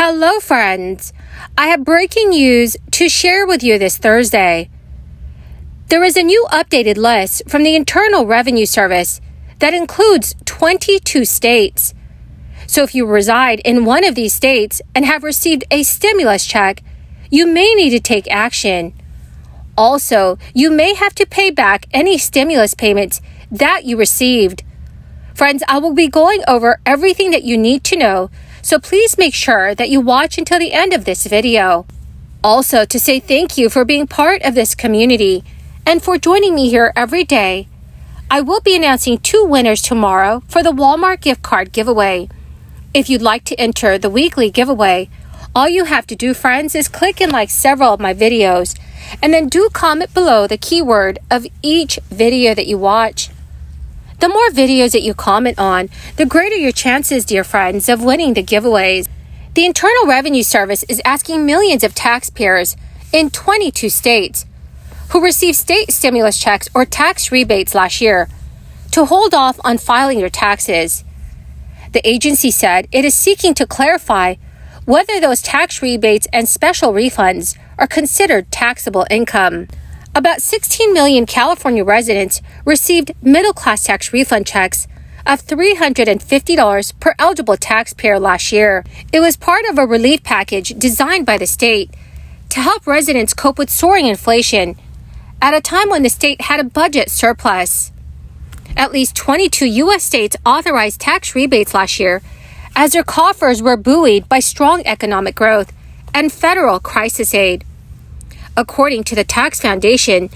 Hello, friends. I have breaking news to share with you this Thursday. There is a new updated list from the Internal Revenue Service that includes 22 states. So if you reside in one of these states and have received a stimulus check, you may need to take action. Also, you may have to pay back any stimulus payments that you received. Friends, I will be going over everything that you need to know, so please make sure that you watch until the end of this video. Also, to say thank you for being part of this community and for joining me here every day, I will be announcing 2 winners tomorrow for the Walmart gift card giveaway. If you'd like to enter the weekly giveaway, all you have to do, friends, is click and like several of my videos, and then do comment below the keyword of each video that you watch. The more videos that you comment on, the greater your chances, dear friends, of winning the giveaways. The Internal Revenue Service is asking millions of taxpayers in 22 states who received state stimulus checks or tax rebates last year to hold off on filing your taxes. The agency said it is seeking to clarify whether those tax rebates and special refunds are considered taxable income. About 16 million California residents received middle-class tax refund checks of $350 per eligible taxpayer last year. It was part of a relief package designed by the state to help residents cope with soaring inflation at a time when the state had a budget surplus. At least 22 U.S. states authorized tax rebates last year as their coffers were buoyed by strong economic growth and federal crisis aid. According to the Tax Foundation,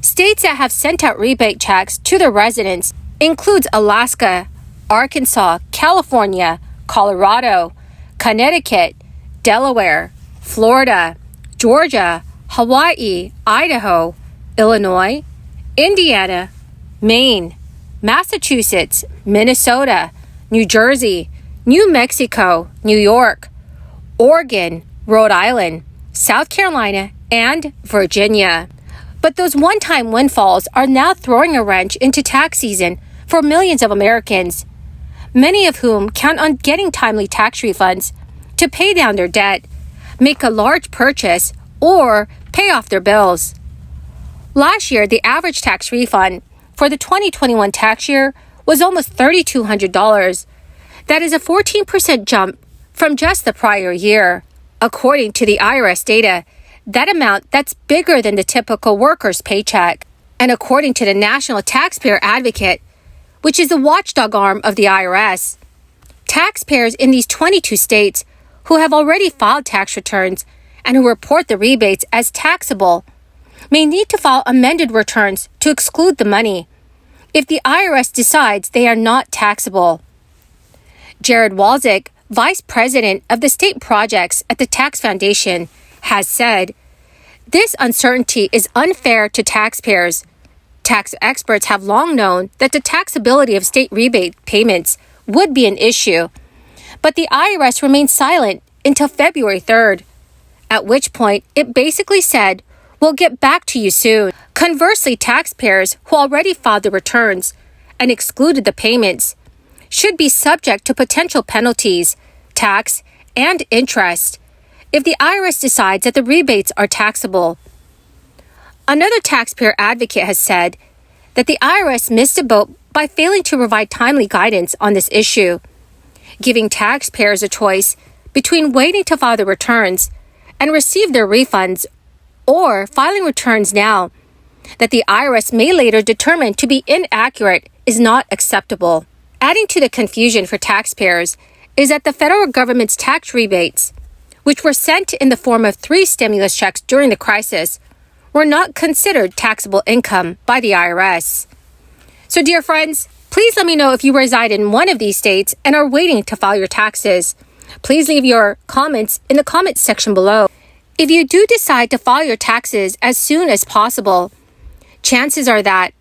states that have sent out rebate checks to their residents includes Alaska, Arkansas, California, Colorado, Connecticut, Delaware, Florida, Georgia, Hawaii, Idaho, Illinois, Indiana, Maine, Massachusetts, Minnesota, New Jersey, New Mexico, New York, Oregon, Rhode Island, South Carolina, and Virginia. But those one-time windfalls are now throwing a wrench into tax season for millions of Americans, many of whom count on getting timely tax refunds to pay down their debt, make a large purchase, or pay off their bills. Last year, the average tax refund for the 2021 tax year was almost $3,200. That is a 14% jump from just the prior year. According to the IRS data, that amount that's bigger than the typical worker's paycheck. And according to the National Taxpayer Advocate, which is the watchdog arm of the IRS, taxpayers in these 22 states who have already filed tax returns and who report the rebates as taxable may need to file amended returns to exclude the money if the IRS decides they are not taxable. Jared Walczyk, Vice President of the State Projects at the Tax Foundation, has said, "This uncertainty is unfair to taxpayers. Tax experts have long known that the taxability of state rebate payments would be an issue, but the IRS remained silent until February 3rd, at which point it basically said, 'We'll get back to you soon.' Conversely, taxpayers who already filed the returns and excluded the payments should be subject to potential penalties, tax, and interest if the IRS decides that the rebates are taxable." Another taxpayer advocate has said that the IRS missed a boat by failing to provide timely guidance on this issue, giving taxpayers a choice between waiting to file their returns and receive their refunds or filing returns now that the IRS may later determine to be inaccurate is not acceptable. Adding to the confusion for taxpayers is that the federal government's tax rebates, which were sent in the form of 3 stimulus checks during the crisis, were not considered taxable income by the IRS. So, dear friends, please let me know if you reside in one of these states and are waiting to file your taxes. Please leave your comments in the comments section below. If you do decide to file your taxes as soon as possible, chances are that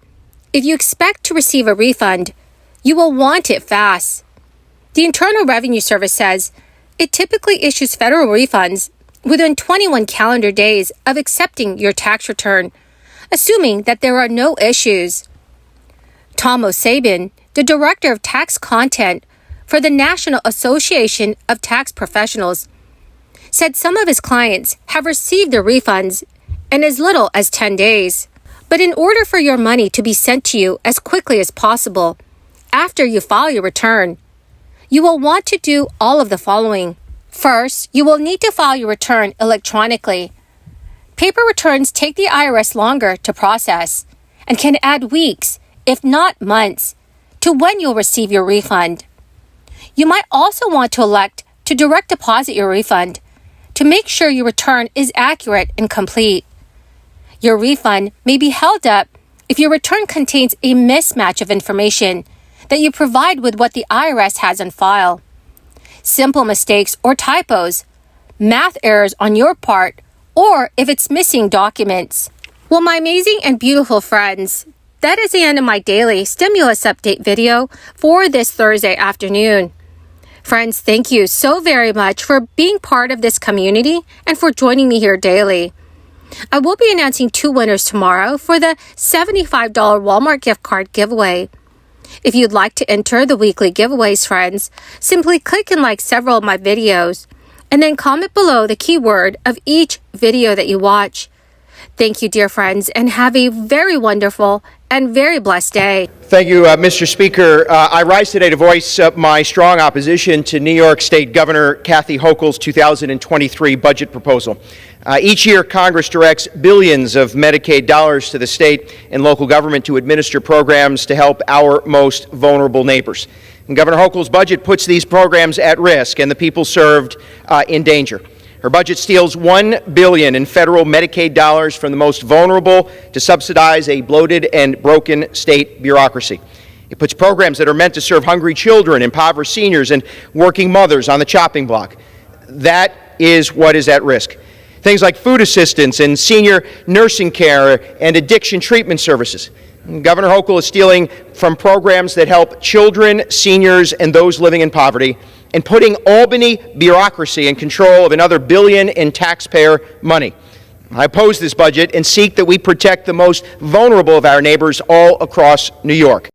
if you expect to receive a refund, you will want it fast. The Internal Revenue Service says it typically issues federal refunds within 21 calendar days of accepting your tax return, assuming that there are no issues. Tom O'Sabin, the Director of Tax Content for the National Association of Tax Professionals, said some of his clients have received their refunds in as little as 10 days. But in order for your money to be sent to you as quickly as possible, after you file your return, you will want to do all of the following. First, you will need to file your return electronically. Paper returns take the IRS longer to process and can add weeks, if not months, to when you'll receive your refund. You might also want to elect to direct deposit your refund to make sure your return is accurate and complete. Your refund may be held up if your return contains a mismatch of information that you provide with what the IRS has on file. Simple mistakes or typos, math errors on your part, or if it's missing documents. Well, my amazing and beautiful friends, that is the end of my daily stimulus update video for this Thursday afternoon. Friends, thank you so very much for being part of this community and for joining me here daily. I will be announcing 2 winners tomorrow for the $75 Walmart gift card giveaway. If you'd like to enter the weekly giveaways, friends, simply click and like several of my videos and then comment below the keyword of each video that you watch. Thank you, dear friends, and have a very wonderful and very blessed day. Thank you, Mr. Speaker. I rise today to voice my strong opposition to New York State Governor Kathy Hochul's 2023 budget proposal. Each year, Congress directs billions of Medicaid dollars to the state and local government to administer programs to help our most vulnerable neighbors. And Governor Hochul's budget puts these programs at risk and the people served in danger. Her budget steals $1 billion in federal Medicaid dollars from the most vulnerable to subsidize a bloated and broken state bureaucracy. It puts programs that are meant to serve hungry children, impoverished seniors, and working mothers on the chopping block. That is what is at risk. Things like food assistance and senior nursing care and addiction treatment services. Governor Hochul is stealing from programs that help children, seniors, and those living in poverty, and putting Albany bureaucracy in control of another $1 billion in taxpayer money. I oppose this budget and seek that we protect the most vulnerable of our neighbors all across New York.